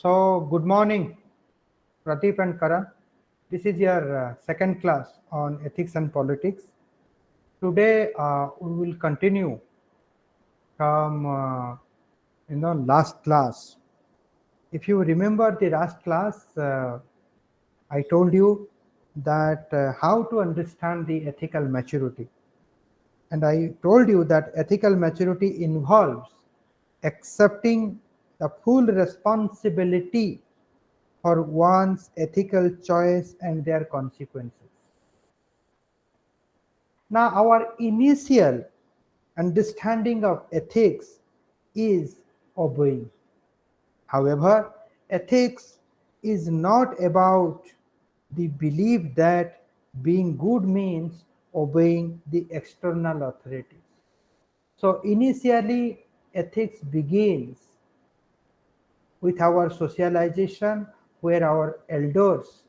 So, good morning, Pradeep and Karan. This is your second class on ethics and politics. Today, we will continue from last class. If you remember the last class, I told you that how to understand the ethical maturity, and I told you that ethical maturity involves accepting the full responsibility for one's ethical choice and their consequences. Now, our initial understanding of ethics is obeying. However, ethics is not about the belief that being good means obeying the external authorities. So, initially, ethics begins with our socialization, where our elders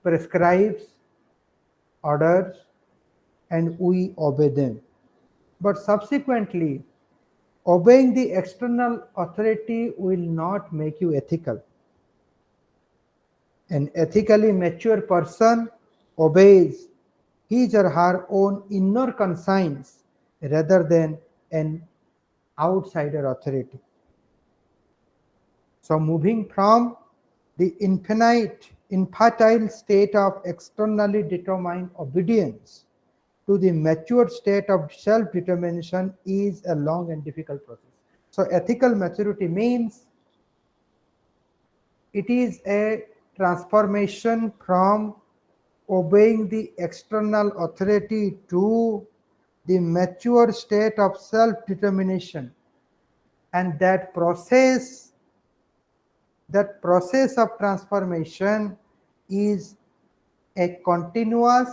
prescribes orders and we obey them. But subsequently, obeying the external authority will not make you ethical. An ethically mature person obeys his or her own inner conscience rather than an outsider authority. So, moving from the infantile state of externally determined obedience to the mature state of self-determination is a long and difficult process. So ethical maturity means it is a transformation from obeying the external authority to the mature state of self-determination. And that process of transformation is a continuous,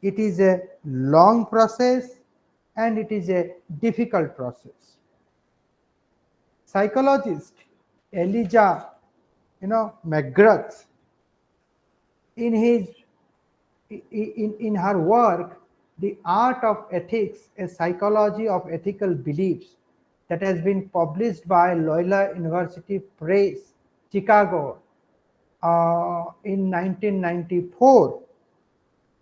it is a long process, and it is a difficult process. Psychologist Elijah McGrath, in his in her work The Art of Ethics, a psychology of ethical beliefs, that has been published by Loyola University Press, Chicago, in 1994.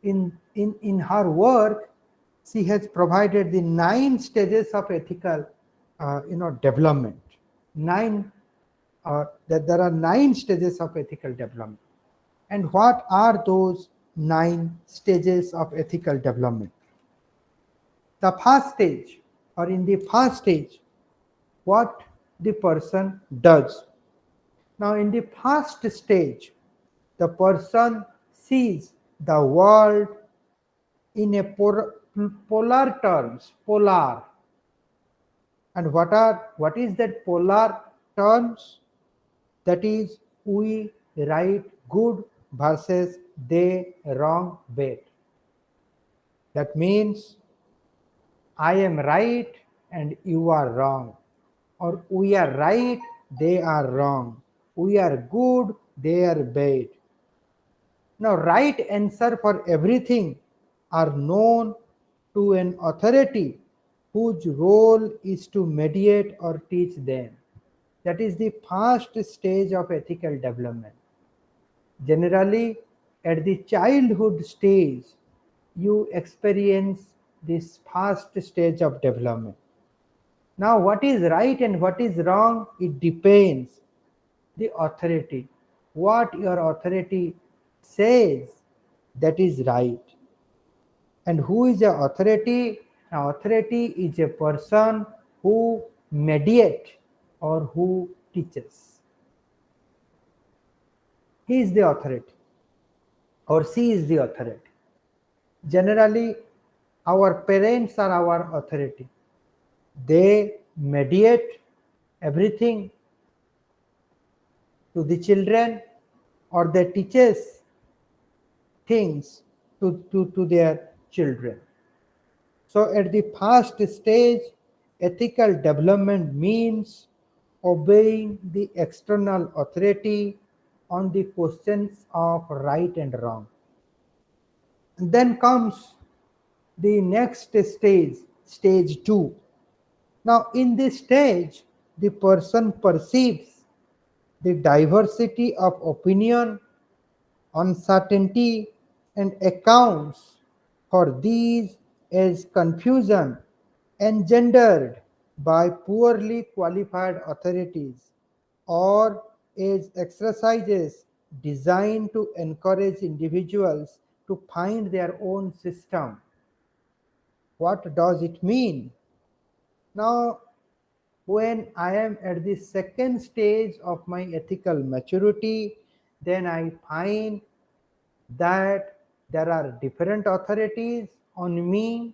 In her work, she has provided the 9 stages of ethical development. That there are 9 stages of ethical development. And what are those 9 stages of ethical development? The first stage, or in the first stage, what the person does. Now, in the first stage, the person sees the world in a polar terms, polar. And what is that polar terms? That is, we right good versus they wrong bad. That means I am right and you are wrong, or we are right, they are wrong, we are good, they are bad. Now, right answer for everything are known to an authority whose role is to mediate or teach them. That is the first stage of ethical development. Generally, at the childhood stage, you experience this first stage of development. Now, what is right and what is wrong, it depends the authority. What your authority says, that is right. And who is the authority? Now, authority is a person who mediates or who teaches. He is the authority, or she is the authority. Generally, our parents are our authority. They mediate everything to the children, or they teaches things to their children. So at the first stage, ethical development means obeying the external authority on the questions of right and wrong. And then comes the next stage, stage 2. Now in this stage, the person perceives the diversity of opinion, uncertainty, and accounts for these as confusion engendered by poorly qualified authorities or as exercises designed to encourage individuals to find their own system. What does it mean? Now, when I am at the second stage of my ethical maturity, then I find that there are different authorities on me,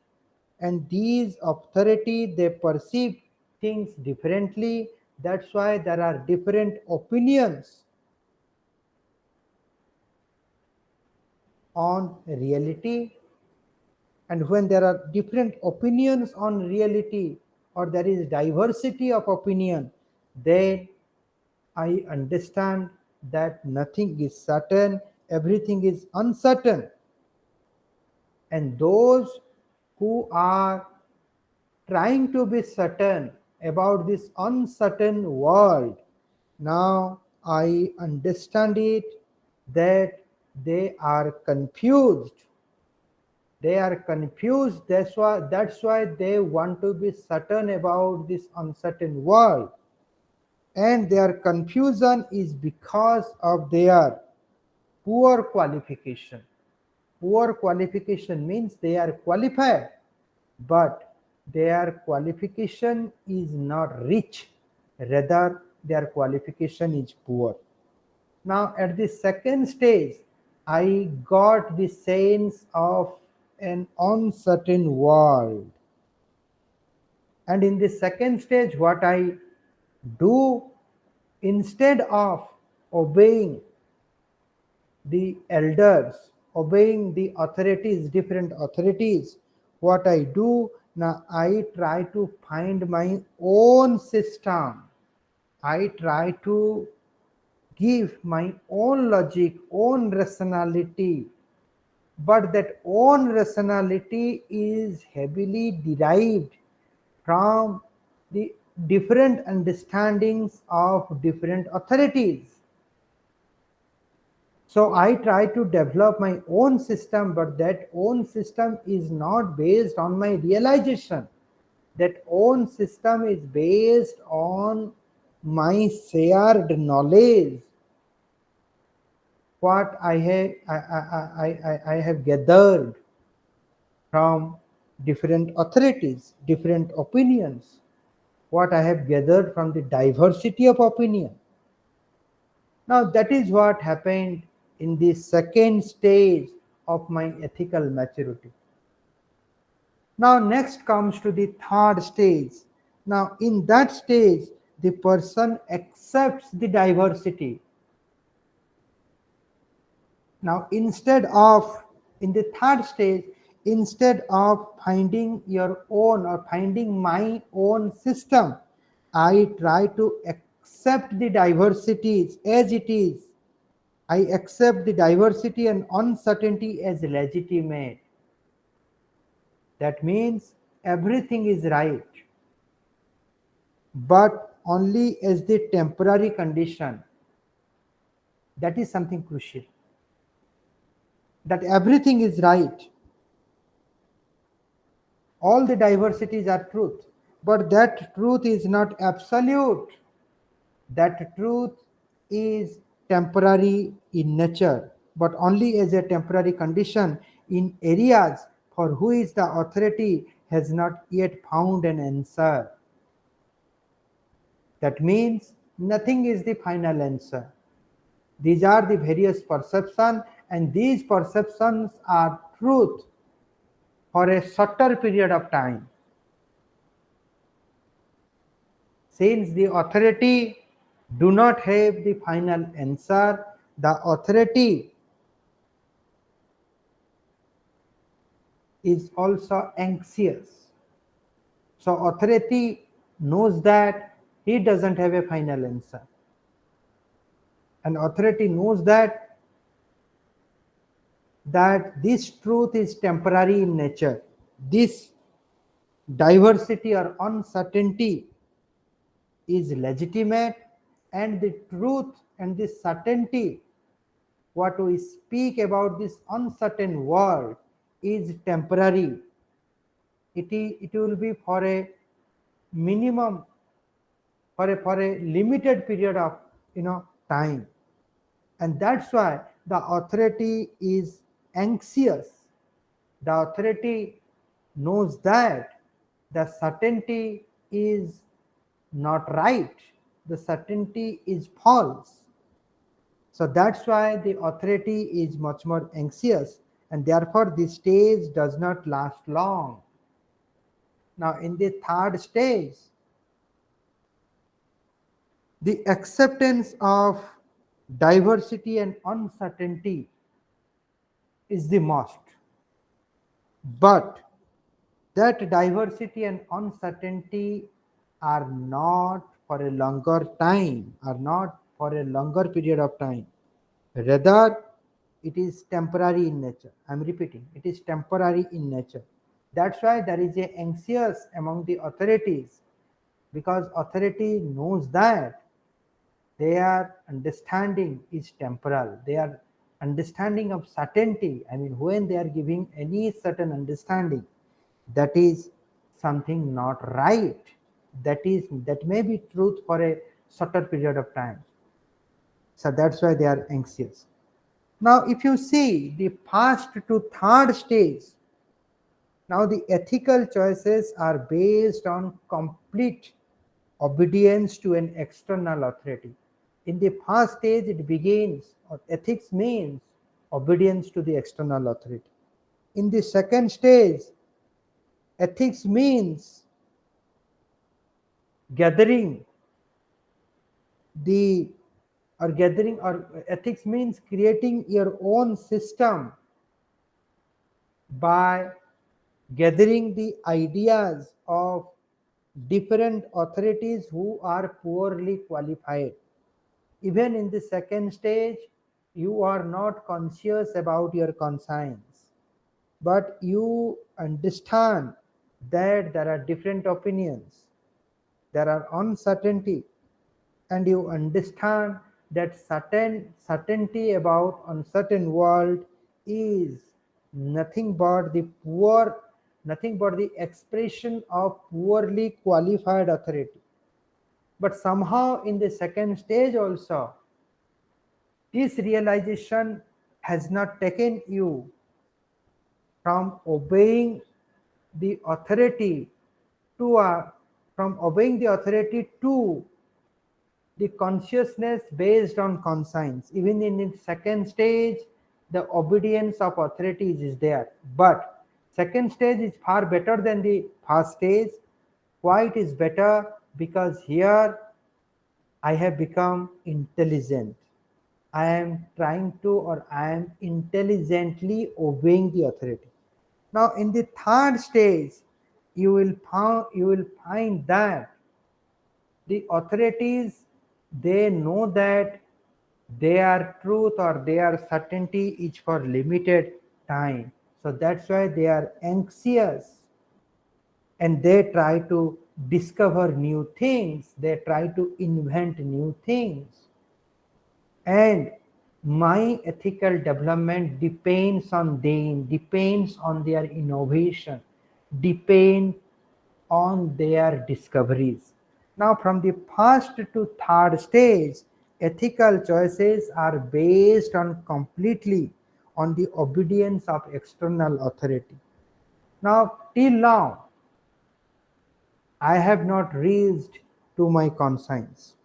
and these authority they perceive things differently. That's why there are different opinions on reality. And when there are different opinions on reality, or there is diversity of opinion, then I understand that nothing is certain, everything is uncertain. And those who are trying to be certain about this uncertain world, now I understand it that they are confused. They are confused. That's why they want to be certain about this uncertain world. And their confusion is because of their poor qualification. Poor qualification means they are qualified, but their qualification is not rich, rather their qualification is poor. Now at the second stage, I got the sense of an uncertain world. And in the second stage, what I do, instead of obeying the elders, obeying the authorities, different authorities, what I do, now I try to find my own system. I try to give my own logic, own rationality, but that own rationality is heavily derived from the different understandings of different authorities. So I try to develop my own system, but that own system is not based on my realization. That own system is based on my shared knowledge, what I have gathered from different authorities, different opinions, what I have gathered from the diversity of opinion. Now that is what happened in the second stage of my ethical maturity. Now next comes to the third stage. Now in that stage, the person accepts the diversity. Now instead of, in the third stage, instead of finding your own or finding my own system, I try to accept the diversities as it is. I accept the diversity and uncertainty as legitimate. That means everything is right, but only as the temporary condition. That is something crucial. That everything is right. All the diversities are truth, but that truth is not absolute. That truth is temporary in nature, but only as a temporary condition in areas for which the authority has not yet found an answer. That means nothing is the final answer. These are the various perceptions, and these perceptions are truth for a shorter period of time. Since the authority do not have the final answer, the authority is also anxious. So authority knows that he doesn't have a final answer. And authority knows that this truth is temporary in nature. This diversity or uncertainty is legitimate, and the truth and the certainty what we speak about this uncertain world is temporary. It will be for a minimum, for a limited period of time. And that's why the authority is anxious. The authority knows that the certainty is not right, the certainty is false. So that's why the authority is much more anxious, and therefore this stage does not last long. Now, in the third stage, the acceptance of diversity and uncertainty is the must. But that diversity and uncertainty are not for a longer time, are not for a longer period of time. Rather, it is temporary in nature. I'm repeating, it is temporary in nature. That's why there is a anxious among the authorities, because authority knows that their understanding is temporal. Their understanding of certainty, I mean, when they are giving any certain understanding, that is something not right. That may be truth for a shorter period of time. So that's why they are anxious. Now, if you see the first to third stage, now the ethical choices are based on complete obedience to an external authority. In the first stage, it begins, or ethics means obedience to the external authority. In the second stage, ethics means gathering the or ethics means creating your own system by gathering the ideas of different authorities who are poorly qualified. Even in the second stage, you are not conscious about your conscience, but you understand that there are different opinions, there are uncertainty, and you understand that certainty about uncertain world is nothing but the expression of poorly qualified authority. But somehow in the second stage also, this realization has not taken you from obeying the authority to the consciousness based on conscience. Even in the second stage, the obedience of authorities is there. But second stage is far better than the first stage. Why it is better? Because here I have become intelligent. I am trying to, or I am intelligently obeying the authority. Now, in the third stage, you will find that the authorities, they know that their truth or their certainty is for limited time. So that's why they are anxious, and they try to discover new things, they try to invent new things. And my ethical development depends on them, depends on their innovation, depend on their discoveries. Now, from the first to third stage, ethical choices are based on completely on the obedience of external authority. Now, till now, I have not reached to my conscience.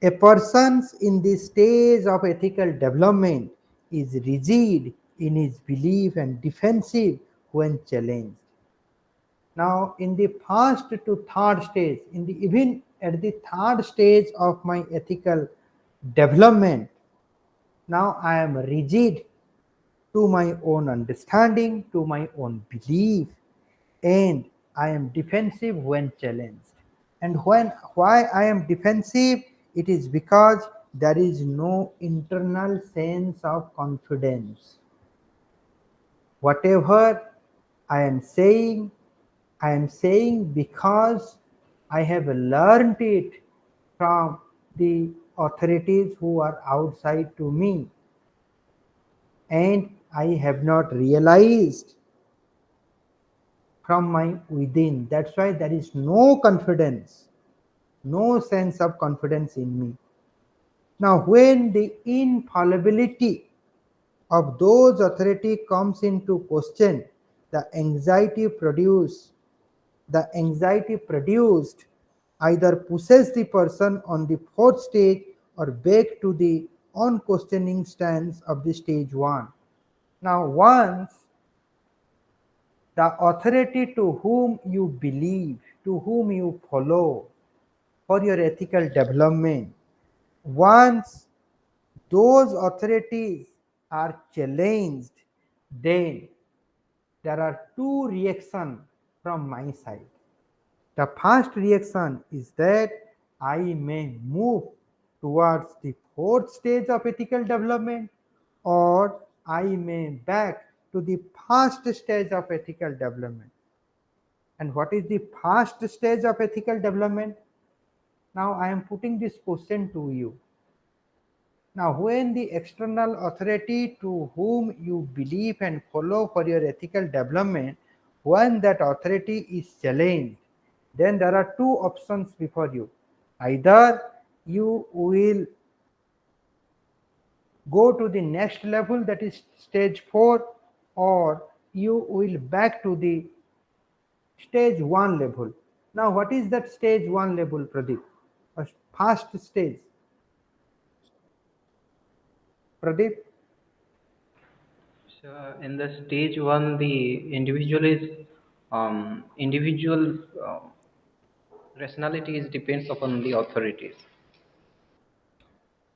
A person in this stage of ethical development is rigid in his belief and defensive when challenged. Now, in the first to third stage, even at the third stage of my ethical development, now I am rigid to my own understanding, to my own belief, and I am defensive when challenged. And why I am defensive? It is because there is no internal sense of confidence. Whatever I am saying because I have learned it from the authorities who are outside to me, and I have not realized from my within. That's why there is no confidence, no sense of confidence in me. Now, when the infallibility of those authority comes into question, the anxiety produced, the anxiety produced either pushes the person on the fourth stage or back to the unquestioning stance of the stage one. Now, once the authority to whom you believe, to whom you follow for your ethical development, once those authorities are challenged, then there are two reactions from my side. The first reaction is that I may move towards the fourth stage of ethical development, or I may back to the first stage of ethical development. And what is the first stage of ethical development? Now I am putting this question to you. Now, when the external authority to whom you believe and follow for your ethical development, when that authority is challenged, then there are two options before you. Either you will go to the next level, that is stage 4, or you will back to the stage 1 level. Now, what is that stage 1 level, Pradeep? A first stage. Pradeep? So in the stage one, the individual is individual rationality is depends upon the authorities.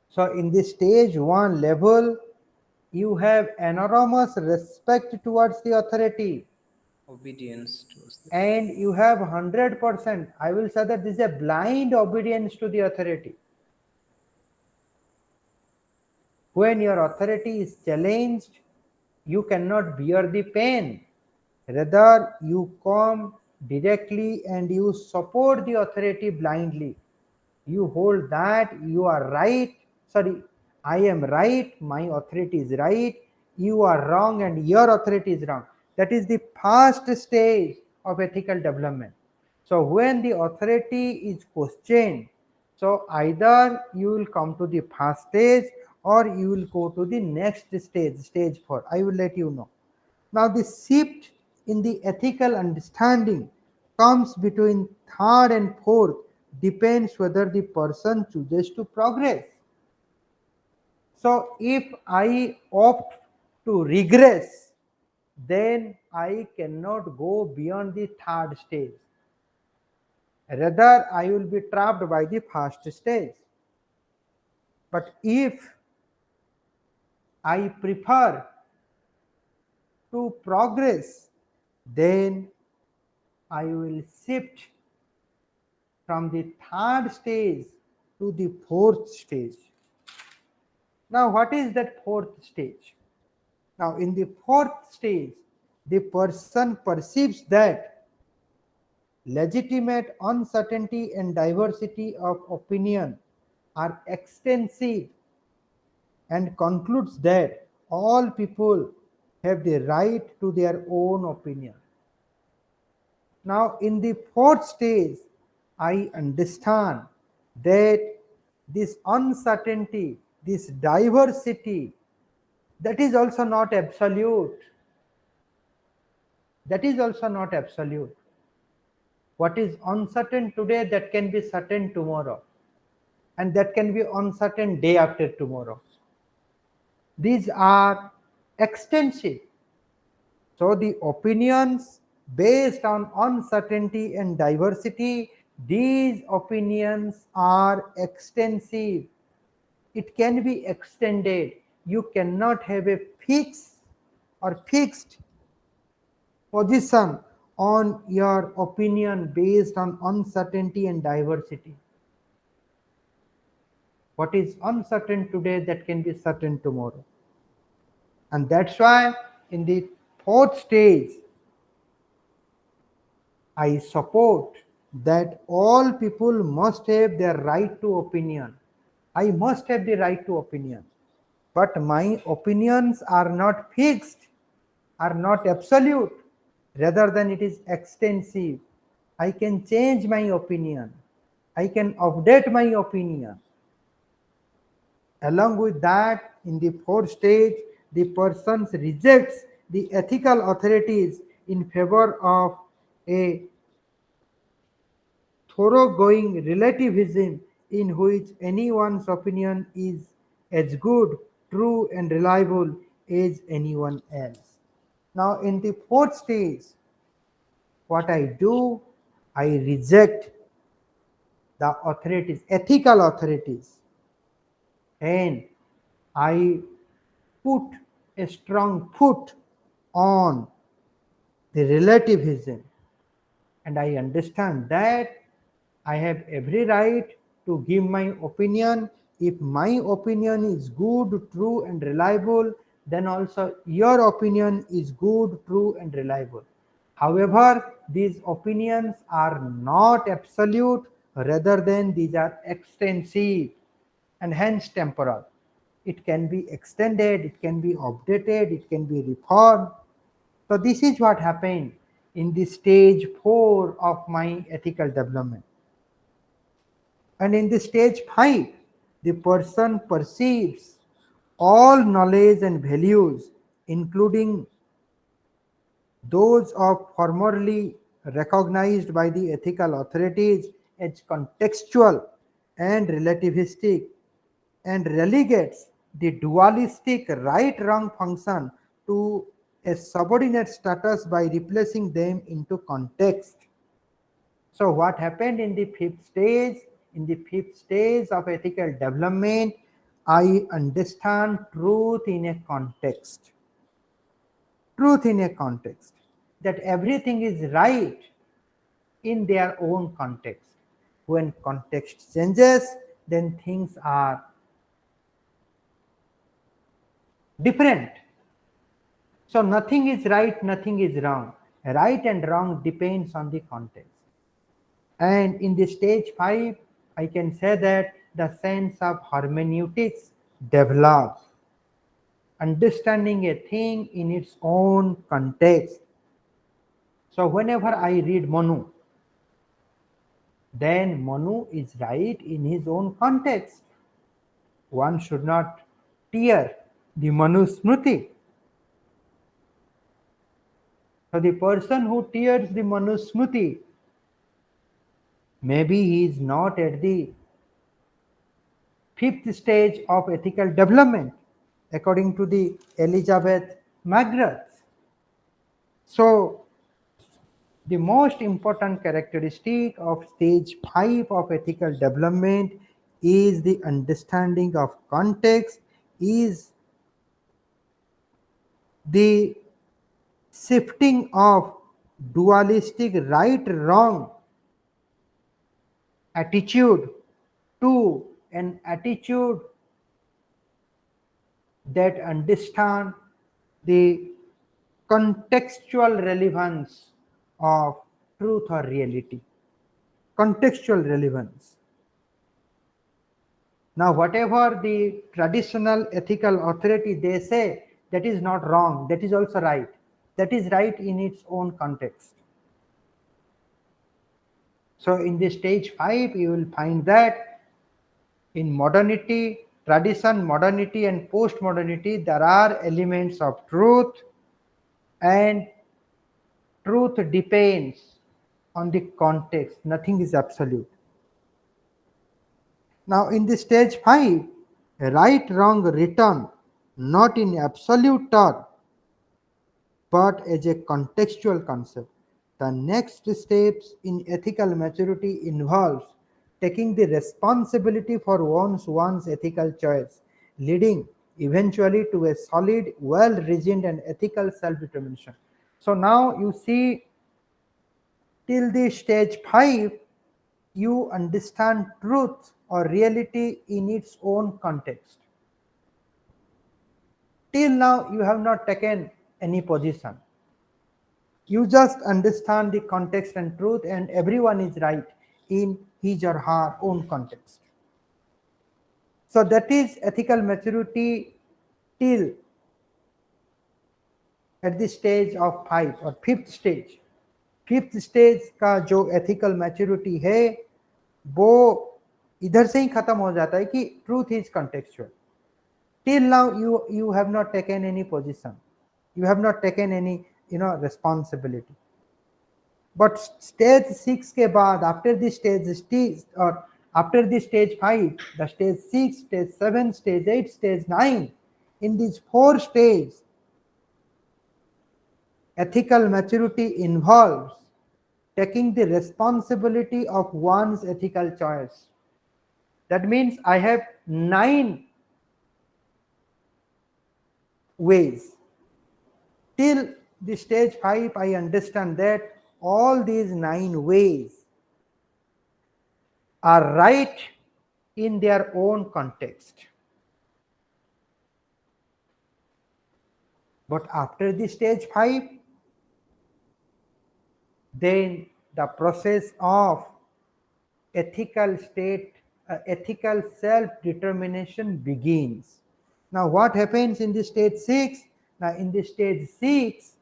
So in the stage 1 level, you have enormous respect towards the authority, Obedience towards the and you have 100%, I will say that this is a blind obedience to the authority. When your authority is challenged, you cannot bear the pain. Rather, you come directly and you support the authority blindly. You hold that you are right, sorry, I am right, my authority is right, you are wrong and your authority is wrong. That is the first stage of ethical development. So when the authority is questioned, so either you will come to the first stage or you will go to the next stage, stage 4. I will let you know. Now, the shift in the ethical understanding comes between third and fourth, depends whether the person chooses to progress. So, if I opt to regress, then I cannot go beyond the third stage. Rather, I will be trapped by the first stage. But if I prefer to progress, then I will shift from the third stage to the fourth stage. Now, what is that fourth stage? Now, in the fourth stage, the person perceives that legitimate uncertainty and diversity of opinion are extensive and concludes that all people have the right to their own opinion. Now, in the fourth stage, I understand that this uncertainty, this diversity, that is also not absolute. That is also not absolute. What is uncertain today, that can be certain tomorrow, and that can be uncertain day after tomorrow. These are extensive. So the opinions based on uncertainty and diversity, these opinions are extensive. It can be extended. You cannot have a fixed position on your opinion based on uncertainty and diversity. What is uncertain today, that can be certain tomorrow. And that's why in the fourth stage, I support that all people must have their right to opinion. I must have the right to opinion. But my opinions are not fixed, are not absolute. Rather than it is extensive. I can change my opinion. I can update my opinion. Along with that, in the fourth stage, the person rejects the ethical authorities in favor of a thoroughgoing relativism in which anyone's opinion is as good, true, and reliable as anyone else. Now, in the fourth stage, what I do, I reject the authorities, ethical authorities, and I put a strong foot on the relativism, and I understand that I have every right to give my opinion. If my opinion is good, true, and reliable, then also your opinion is good, true, and reliable. However, these opinions are not absolute, rather than these are extensive and hence temporal. It can be extended, it can be updated, it can be reformed. So this is what happened in the stage 4 of my ethical development. And in the stage 5, the person perceives all knowledge and values, including those of formerly recognized by the ethical authorities, as contextual and relativistic, and relegates the dualistic right wrong function to a subordinate status by replacing them into context. So, what happened in the fifth stage? In the fifth stage of ethical development, I understand truth in a context. Truth in a context. That everything is right in their own context. When context changes, then things are different. So nothing is right, nothing is wrong. Right and wrong depends on the context. And in the stage 5, I can say that the sense of hermeneutics develops, understanding a thing in its own context. So whenever I read Manu, then Manu is right in his own context. One should not tear the Manu Smriti. So the person who tears the Manu Smriti, maybe he is not at the fifth stage of ethical development, according to the Elizabeth McGrath. So, the most important characteristic of stage 5 of ethical development is the understanding of context, is the shifting of dualistic right wrong attitude to an attitude that understand the contextual relevance of truth or reality. Contextual relevance. Now, whatever the traditional ethical authority they say, that is not wrong, that is also right. That is right in its own context. So, in the stage 5, you will find that in modernity, tradition, modernity, and postmodernity, there are elements of truth, and truth depends on the context. Nothing is absolute. Now, in the stage 5, right wrong return not in absolute term but as a contextual concept. The next steps in ethical maturity involves taking the responsibility for one's ethical choice, leading eventually to a solid, well-reasoned and ethical self-determination. So now you see, till the stage 5, you understand truth or reality in its own context. Till now, you have not taken any position. You just understand the context and truth, and everyone is right in his or her own context. So that is ethical maturity till at the stage of 5 or fifth stage. Fifth stage का जो ethical maturity है वो इधर से ही खत्म हो जाता है कि truth is contextual. Till now you have not taken any position, you have not taken any responsibility. But stage 6 के बाद, after the stage or after the stage 5, the stage 6, stage 7, stage 8, stage 9, in these 4 stages ethical maturity involves taking the responsibility of one's ethical choice. That means I have 9 ways. Till the stage 5, I understand that all these 9 ways are right in their own context. But after the stage 5, then the process of ethical self-determination begins. Now what happens in the stage 6? Now in the stage 6,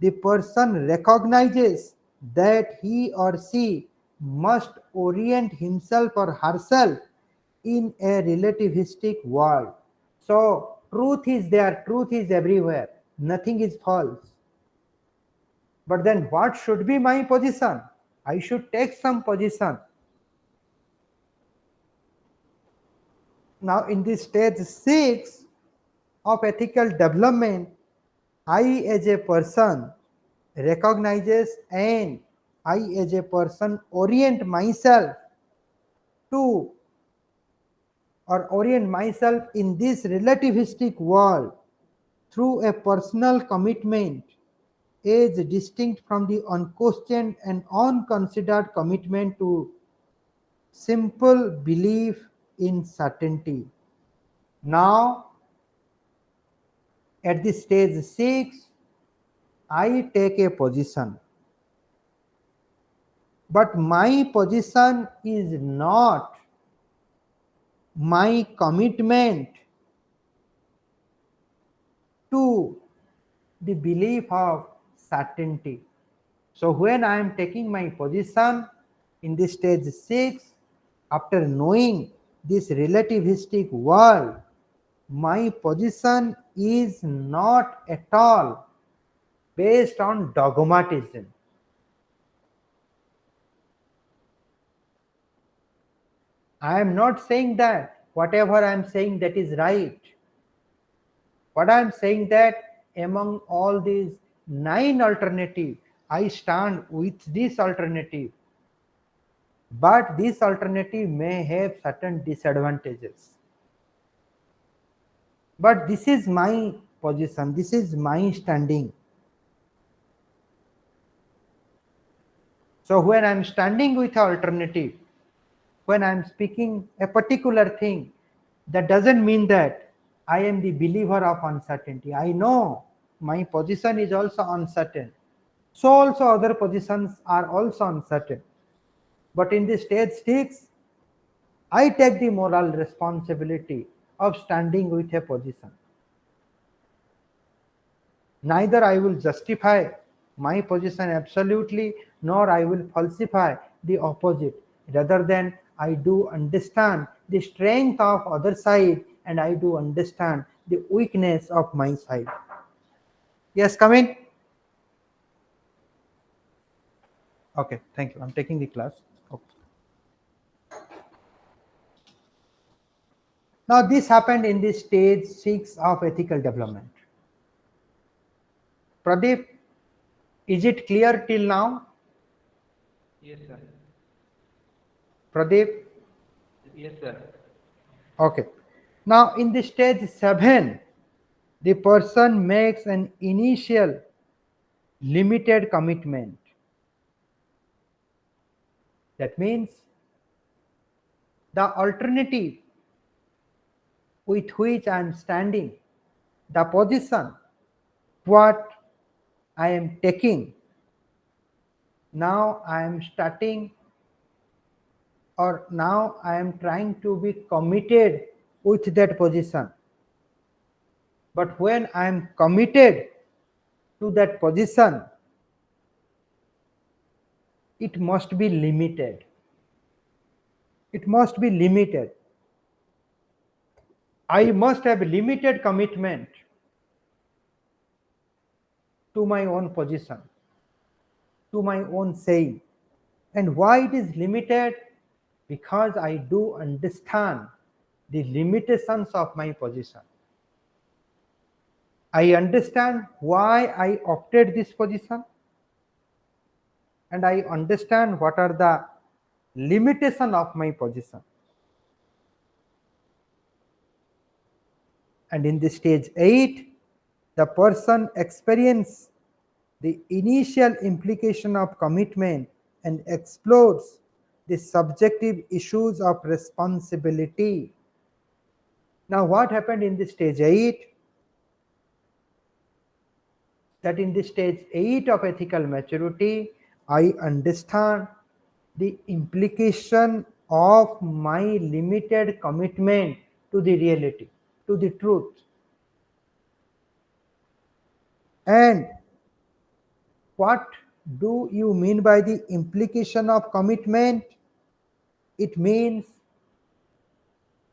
the person recognizes that he or she must orient himself or herself in a relativistic world. So truth is there, truth is everywhere, nothing is false. But then what should be my position? I should take some position. Now in the stage 6 of ethical development, I as a person recognizes and I as a person orient myself to or orient myself in this relativistic world through a personal commitment is distinct from the unquestioned and unconsidered commitment to simple belief in certainty. Now at the stage 6, I take a position. But my position is not my commitment to the belief of certainty. So when I am taking my position in the stage 6, after knowing this relativistic world, my position is not at all based on dogmatism. I am not saying that whatever I am saying that is right. What I am saying that among all these 9 alternatives, I stand with this alternative. But this alternative may have certain disadvantages. But this is my position, this is my standing. So when I am standing with an alternative, when I am speaking a particular thing, that doesn't mean that I am the believer of uncertainty. I know my position is also uncertain. So also other positions are also uncertain. But in the stage 6, I take the moral responsibility of standing with a position. Neither I will justify my position absolutely, nor I will falsify the opposite. Rather than I do understand the strength of other side and I do understand the weakness of my side. Yes, come in. Okay, thank you. I'm taking the class. Okay. Now this happened in the stage 6 of ethical development. Pradeep, is it clear till now? Yes, sir. Pradeep? Yes, sir. Okay. Now in the stage 7, the person makes an initial limited commitment. That means the alternative with which I am standing, the position, what I am taking, now I am starting, or now I am trying to be committed with that position. But when I am committed to that position, it must be limited. It must be limited. I must have limited commitment to my own position, to my own saying. And why it is limited? Because I do understand the limitations of my position. I understand why I opted this position, and I understand what are the limitations of my position. And in the stage 8, the person experiences the initial implication of commitment and explores the subjective issues of responsibility. Now, what happened in the stage 8? That in the stage 8 of ethical maturity, I understand the implication of my limited commitment to the reality, to the truth. And what do you mean by the implication of commitment? It means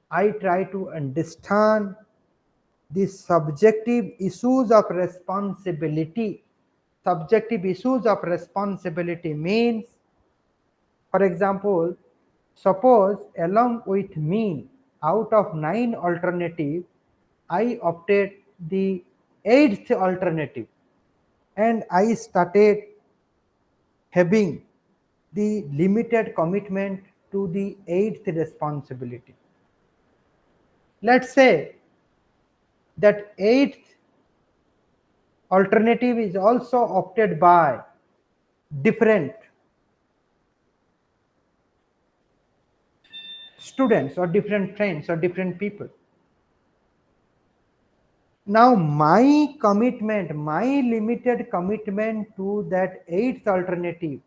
I try to understand the subjective issues of responsibility. Subjective issues of responsibility means, for example, suppose along with me, out of 9 alternatives, I opted the 8th alternative, and I started having the limited commitment to the 8th responsibility. Let's say that 8th alternative is also opted by different students or different friends or different people. Now my commitment, my limited commitment to that 8th alternative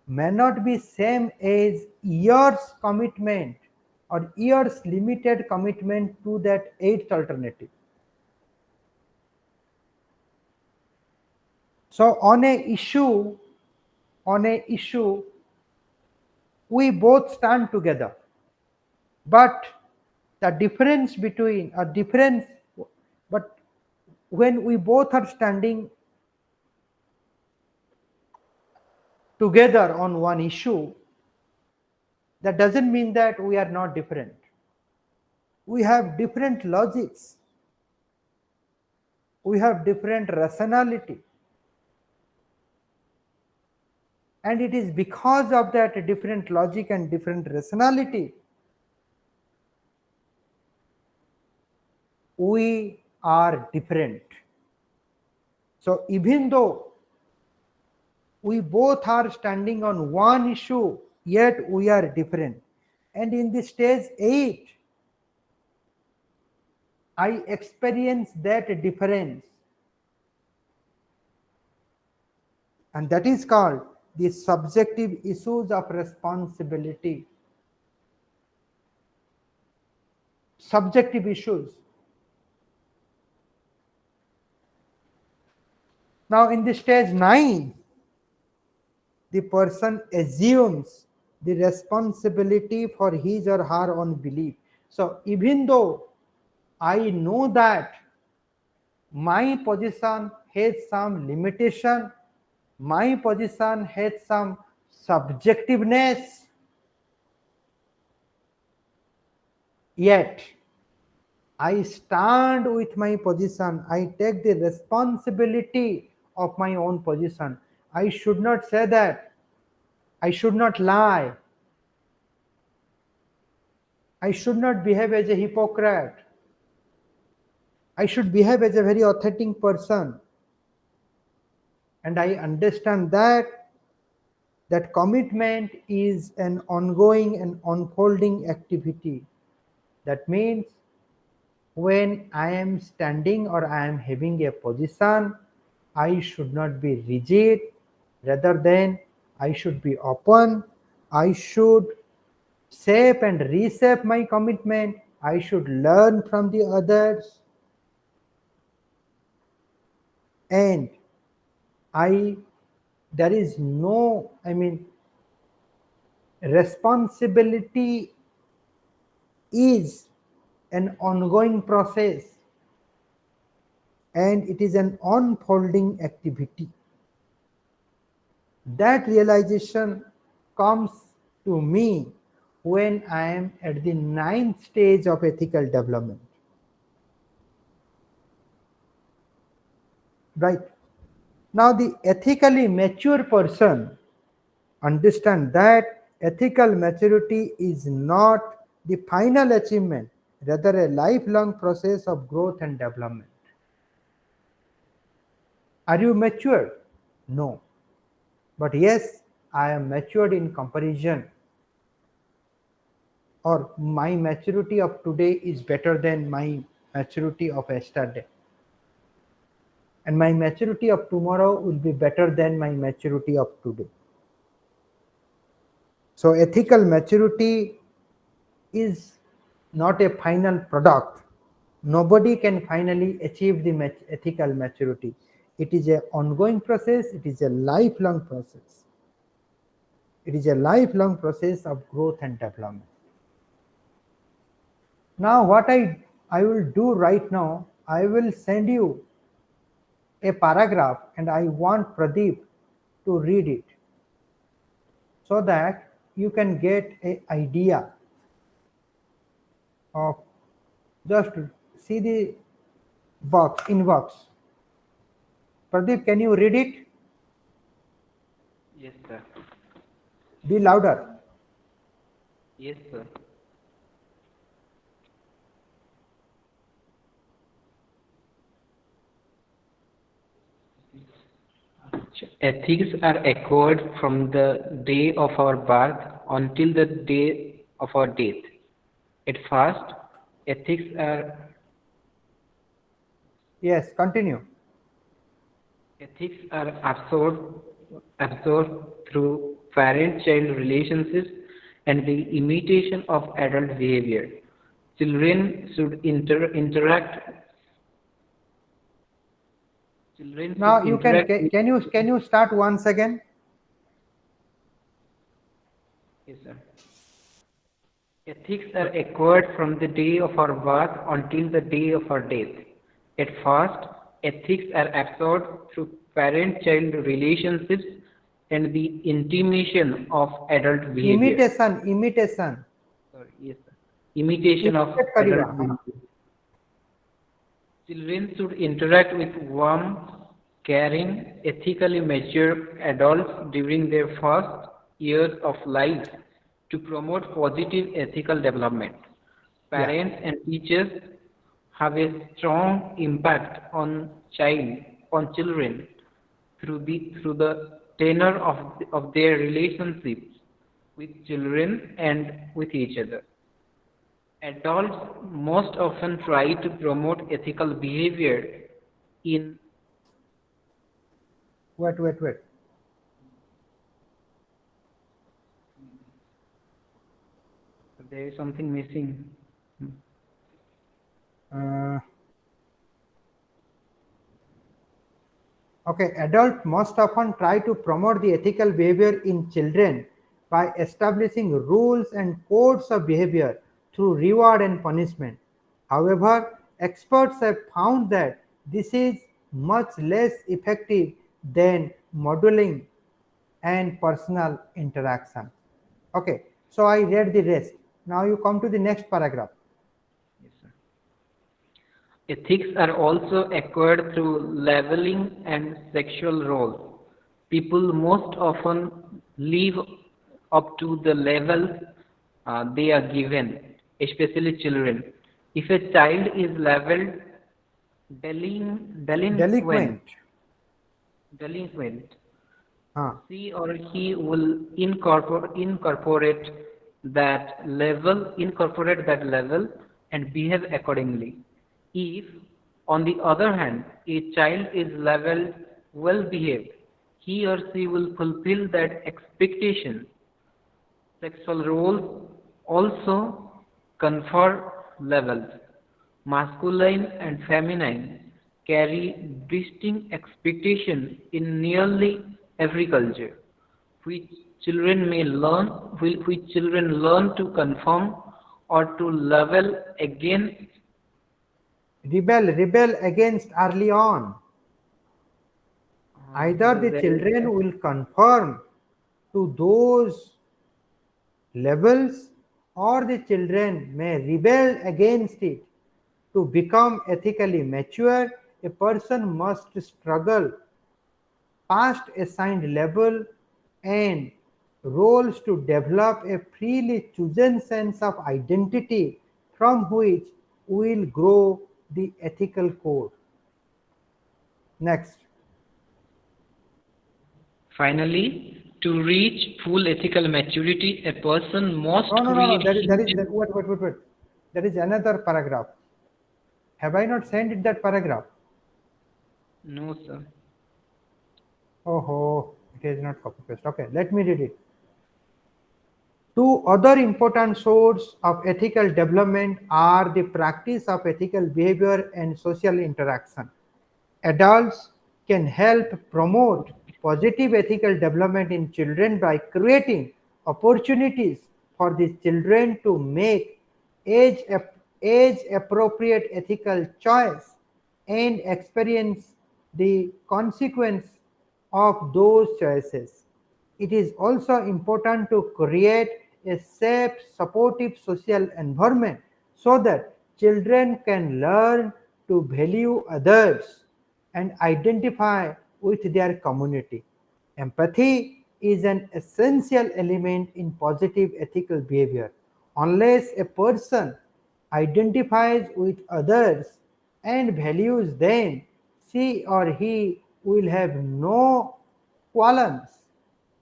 may not be same as yours commitment or yours limited commitment to that 8th alternative. So on a issue, we both stand together, but the difference between a difference, but when we both are standing together on one issue, that doesn't mean that we are not different. We have different logics, we have different rationality, and it is because of that different logic and different rationality we are different. So even though we both are standing on one issue, yet we are different. And in the stage 8, I experience that difference, and that is called the subjective issues of responsibility. Subjective issues. Now in the stage 9, the person assumes the responsibility for his or her own belief. So even though I know that my position has some limitation, my position has some subjectiveness, yet I stand with my position. I take the responsibility of my own position. I should not say that. I should not lie. I should not behave as a hypocrite. I should behave as a very authentic person. And I understand that commitment is an ongoing and unfolding activity. That means when I am standing or I am having a position, I should not be rigid. Rather than I should be open. I should shape and reshape my commitment. I should learn from the others. And I there is no, responsibility is an ongoing process, and it is an unfolding activity. That realization comes to me when I am at the ninth stage of ethical development. Right? Now, the ethically mature person understand that ethical maturity is not the final achievement, rather a lifelong process of growth and development. Are you mature? No. But yes, I am matured in comparison, or my maturity of today is better than my maturity of yesterday. And my maturity of tomorrow will be better than my maturity of today. So ethical maturity is not a final product. Nobody can finally achieve the ethical maturity. It is an ongoing process, it is a lifelong process. It is a lifelong process of growth and development. Now, what I will do right now, I will send you a paragraph and I want Pradeep to read it so that you can get an idea of, just see the box, inbox. Pradeep, can you read it? Yes, sir. Be louder. Yes, sir. Ethics are acquired from the day of our birth until the day of our death. At first, ethics are Yes, continue. ethics are absorbed through parent-child relationships and the imitation of adult behavior. Children should interact. Children Now should you interact with. can you start once again? Yes, sir. Ethics are acquired from the day of our birth until the day of our death. At first, ethics are absorbed through parent-child relationships and the intimation of adult behavior. Imitation. Sorry, yes, sir. Imitation of Imitate करिएगा, adult हाँ. behavior. Children should interact with warm, caring, ethically mature adults during their first years of life to promote positive ethical development. Yeah. Parents and teachers have a strong impact on children through the tenor of their relationships with children and with each other. Adults most often try to promote ethical behavior in. Wait. There is something missing. Uh, okay, adults most often try to promote the ethical behavior in children by establishing rules and codes of behavior through reward and punishment. However, experts have found that this is much less effective than modeling and personal interaction. Okay, so I read the rest. Now you come to the next paragraph. Yes, sir. Ethics are also acquired through leveling and sexual roles. People most often live up to the level they are given, especially children. If a child is labeled Delinquent. delinquent, Huh. she or he will incorporate incorporate that level and behave accordingly. If, on the other hand, a child is labeled well behaved, he or she will fulfill that expectation. Sexual roles also confer levels. Masculine and feminine carry distinct expectations in nearly every culture, which children may learn, which children learn to conform or to level against. Rebel against early on. Either the There is children will conform to those levels, or the children may rebel against it. To become ethically mature, a person must struggle past assigned level and roles to develop a freely chosen sense of identity from which will grow the ethical code. Next. Finally, to reach full ethical maturity, a person must No. create Wait. There is another paragraph. Have I not sent it that paragraph? No, sir. Oh, it is not copy paste. Okay, let me read it. Two other important sources of ethical development are the practice of ethical behavior and social interaction. Adults can help promote positive ethical development in children by creating opportunities for the children to make age, age appropriate ethical choice and experience the consequence of those choices. It is also important to create a safe, supportive social environment so that children can learn to value others and identify with their community. Empathy is an essential element in positive ethical behavior. Unless a person identifies with others and values them, she or he will have no qualms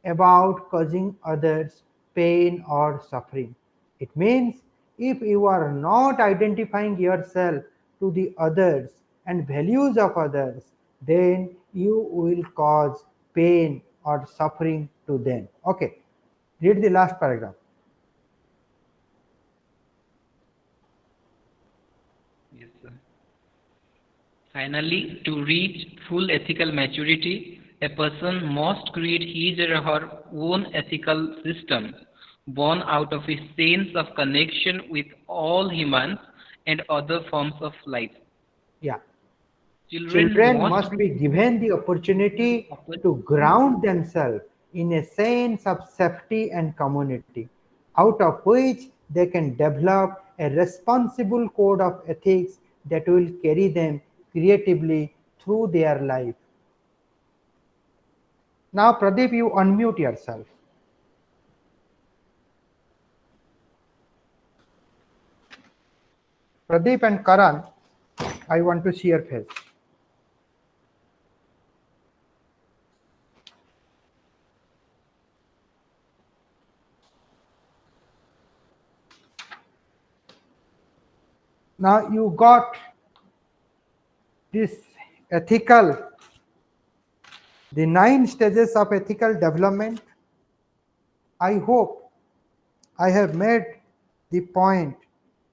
about causing others pain or suffering. It means if you are not identifying yourself to the others and values of others, then you will cause pain or suffering to them. Okay, read the last paragraph. Yes, sir. Finally, to reach full ethical maturity, a person must create his or her own ethical system, born out of a sense of connection with all humans and other forms of life. Yeah. Children Children must must be be given the opportunity to given ground themselves in a sense of safety and community, out of which they can develop a responsible code of ethics that will carry them creatively through their life. Now, Pradeep, you unmute yourself. Pradeep and Karan, I want to see your face. Now, you got this ethical, the 9 stages of ethical development. I hope I have made the point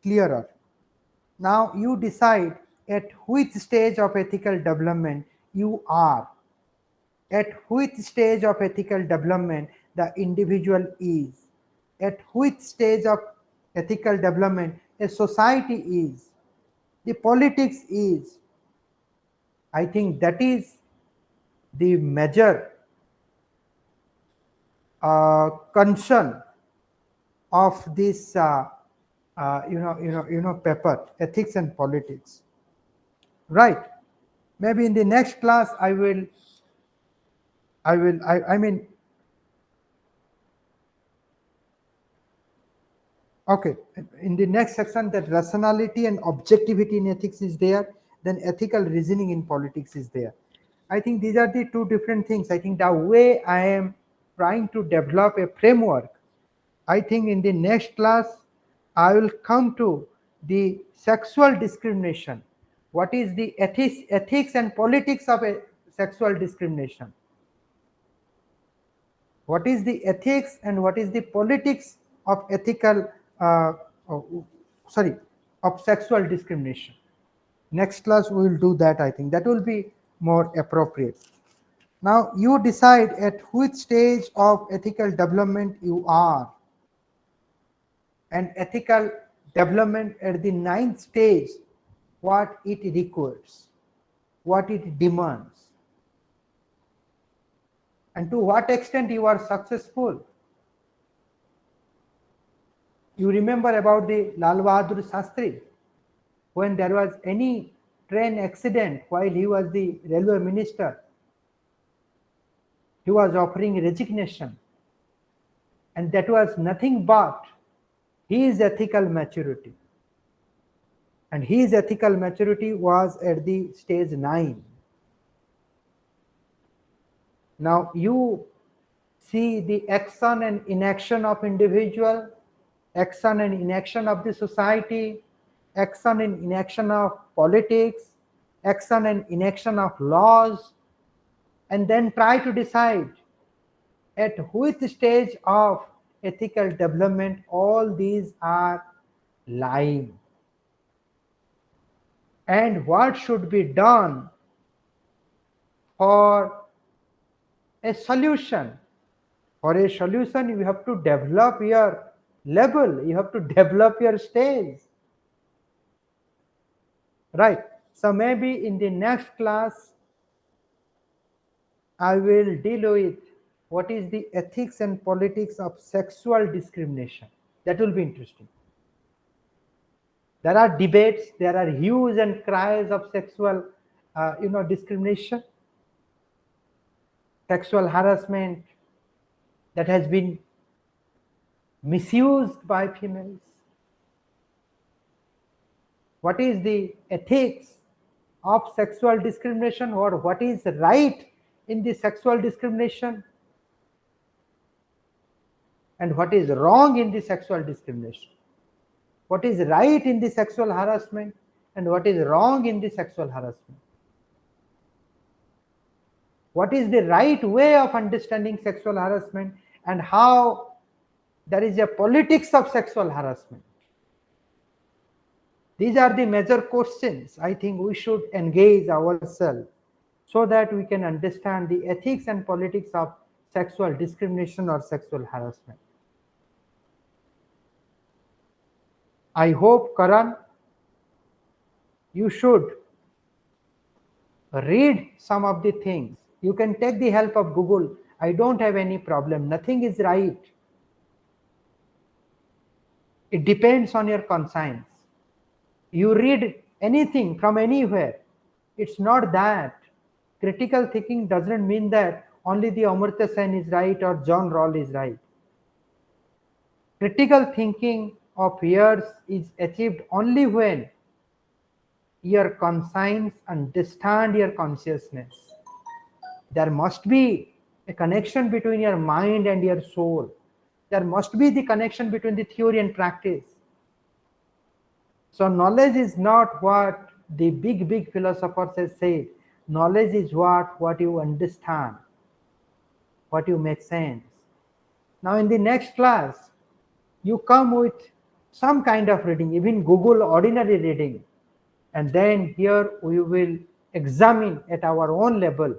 clearer. Now you decide at which stage of ethical development you are, at which stage of ethical development the individual is, at which stage of ethical development a society is, the politics is. I think that is the major concern of this paper, ethics and politics, right? Maybe in the next class I mean, okay, in the next section, that rationality and objectivity in ethics is there, then ethical reasoning in politics is there. I think these are the two different things. I think the way I am trying to develop a framework, I think in the next class I will come to the sexual discrimination. What is the ethics and politics of a sexual discrimination? What is the ethics and what is the politics of ethical, oh, sorry, of sexual discrimination. Next class we will do that. I think that will be more appropriate. Now you decide at which stage of ethical development you are, and ethical development at the ninth stage, what it requires, what it demands, and to what extent you are successful. You remember about the Lal Bahadur Shastri, when there was any train accident while he was the railway minister, he was offering resignation, and that was nothing but his ethical maturity. And his ethical maturity was at the stage 9. Now you see the action and inaction of individual, action and inaction of the society, action and inaction of politics, action and inaction of laws, and then try to decide at which stage of ethical development all these are lying, and what should be done for a solution. For a solution, you have to develop your level, you have to develop your stage. Right. So maybe in the next class, I will deal with what is the ethics and politics of sexual discrimination. That will be interesting. There are debates, there are hues and cries of sexual discrimination, sexual harassment that has been misused by females. What is the ethics of sexual discrimination, or what is right in the sexual discrimination, and what is wrong in the sexual discrimination? What is right in the sexual harassment and what is wrong in the sexual harassment? What is the right way of understanding sexual harassment, and how there is a politics of sexual harassment? These are the major questions I think we should engage ourselves so that we can understand the ethics and politics of sexual discrimination or sexual harassment. I hope, Karan, you should read some of the things. You can take the help of Google. I don't have any problem. Nothing is right. It depends on your conscience. You read anything from anywhere. It's not that. Critical thinking doesn't mean that only the Amartya Sen is right or John Rawls is right. Critical thinking of yours is achieved only when your conscience understand your consciousness. There must be a connection between your mind and your soul. There must be the connection between the theory and practice. So knowledge is not what the big philosophers have said. Knowledge is what you understand, what you make sense. Now in the next class, you come with some kind of reading, even Google ordinary reading. And then here we will examine at our own level.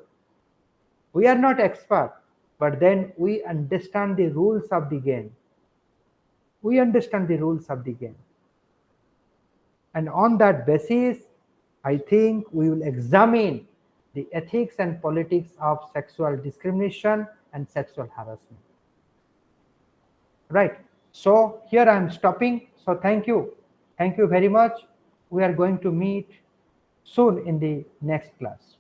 We are not expert, but then we understand the rules of the game. We understand the rules of the game. And on that basis, I think we will examine the ethics and politics of sexual discrimination and sexual harassment. Right. So here I am stopping. So thank you. Thank you very much. We are going to meet soon in the next class.